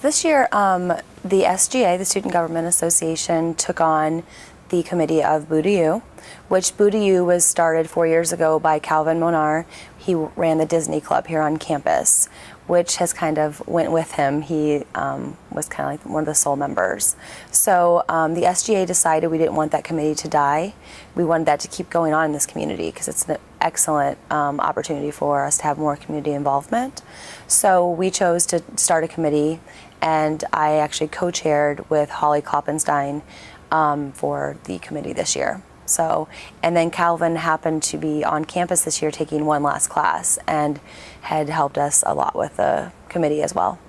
This year, the SGA, the Student Government Association, took on the committee of Boo to You, which Boo to You was started 4 years ago by Calvin Monar. He ran the Disney Club here on campus, which has kind of went with him. He was kind of like one of the sole members. So the SGA decided we didn't want that committee to die. We wanted that to keep going on in this community because it's an excellent opportunity for us to have more community involvement. So we chose to start a committee, and I actually co-chaired with Holly Kloppenstein for the committee this year. So, and then Calvin happened to be on campus this year taking one last class and had helped us a lot with the committee as well.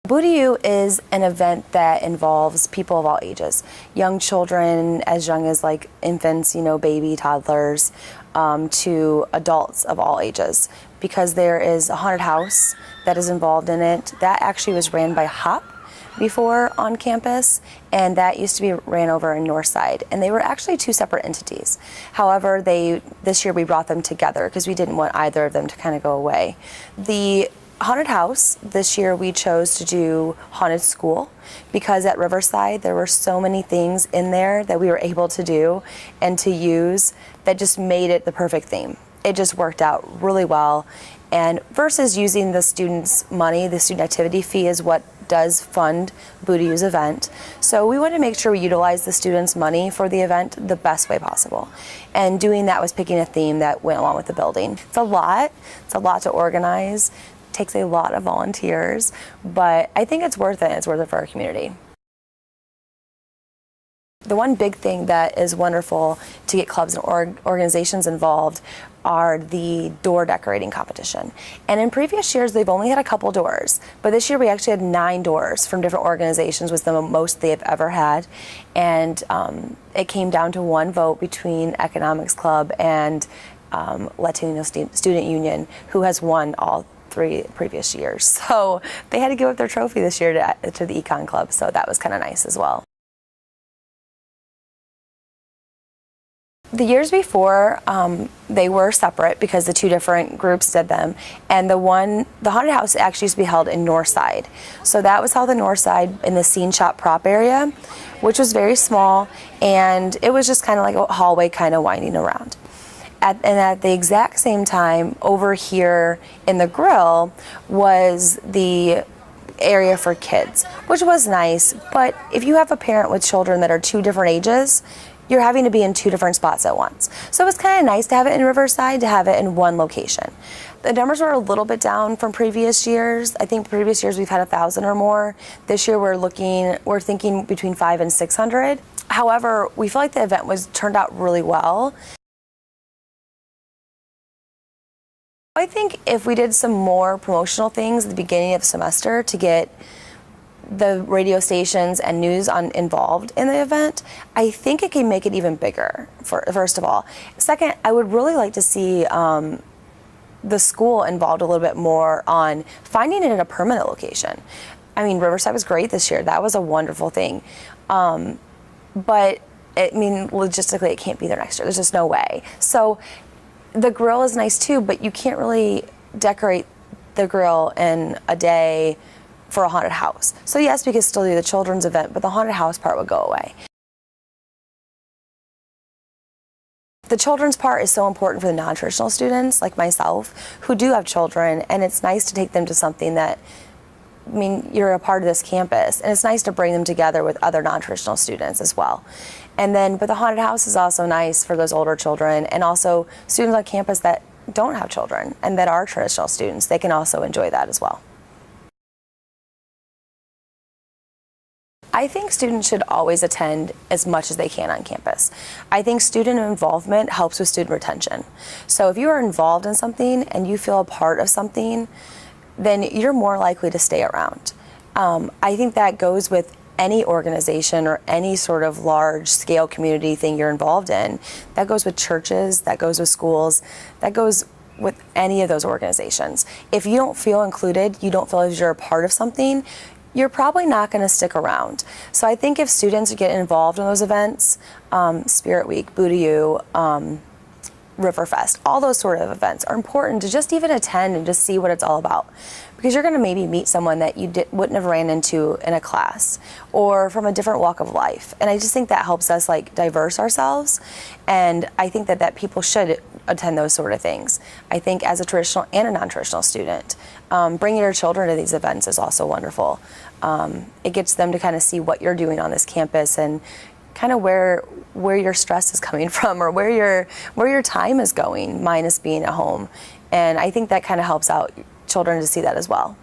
Boo to You is an event that involves people of all ages, young children as young as like infants, baby, toddlers, to adults of all ages, because there is a haunted house that is involved in it. That actually was ran by HOP before on campus, and that used to be ran over in Northside, and they were actually two separate entities. However, this year we brought them together because we didn't want either of them to kind of go away. The haunted house, this year we chose to do haunted school because at Riverside there were so many things in there that we were able to do and to use that just made it the perfect theme. It just worked out really well, and versus using the students' money, the student activity fee is what does fund Boo to You's event. So we wanted to make sure we utilize the students' money for the event the best way possible. And doing that was picking a theme that went along with the building. It's a lot to organize. It takes a lot of volunteers, but I think it's worth it. It's worth it for our community. The one big thing that is wonderful to get clubs and organizations involved are the door decorating competition. And in previous years, they've only had a couple doors, but this year we actually had 9 doors from different organizations, was the most they've ever had. And it came down to one vote between Economics Club and Latino Student Union, who has won all 3 previous years. So they had to give up their trophy this year to the Econ Club, so that was kind of nice as well. The years before, they were separate because the 2 different groups did them, and the haunted house actually used to be held in Northside. So that was held in Northside in the Scene Shop prop area, which was very small, and it was just kind of like a hallway kind of winding around. And at the exact same time, over here in the grill was the area for kids, which was nice, but if you have a parent with children that are 2 different ages, you're having to be in 2 different spots at once. So it was kind of nice to have it in Riverside, to have it in one location. The numbers were a little bit down from previous years. I think previous years we've had 1,000 or more. This year we're thinking between 500 and 600. However, we feel like the event turned out really well. I think if we did some more promotional things at the beginning of the semester to get the radio stations and news involved in the event, I think it can make it even bigger, first of all. Second, I would really like to see the school involved a little bit more on finding it in a permanent location. I mean, Riverside was great this year. That was a wonderful thing. But, logistically, it can't be there next year. There's just no way. So the grill is nice too, but you can't really decorate the grill in a day for a haunted house. So yes, we could still do the children's event, but the haunted house part would go away. The children's part is so important for the non-traditional students like myself who do have children, and it's nice to take them to something that, you're a part of this campus, and it's nice to bring them together with other non-traditional students as well. But the haunted house is also nice for those older children, and also students on campus that don't have children and that are traditional students. They can also enjoy that as well. I think students should always attend as much as they can on campus. I think student involvement helps with student retention. So if you are involved in something and you feel a part of something, then you're more likely to stay around. I think that goes with any organization or any sort of large scale community thing you're involved in. That goes with churches, that goes with schools, that goes with any of those organizations. If you don't feel included, you don't feel as you're a part of something, you're probably not going to stick around. So I think if students get involved in those events, Spirit Week, Boo to You, Riverfest. All those sort of events are important to just even attend and just see what it's all about, because you're going to maybe meet someone that you wouldn't have ran into in a class or from a different walk of life. And I just think that helps us like diverse ourselves, and I think that people should attend those sort of things. I think as a traditional and a non-traditional student, bringing your children to these events is also wonderful. It gets them to kind of see what you're doing on this campus and kind of where your stress is coming from, or where your time is going, minus being at home. And I think that kind of helps out children to see that as well.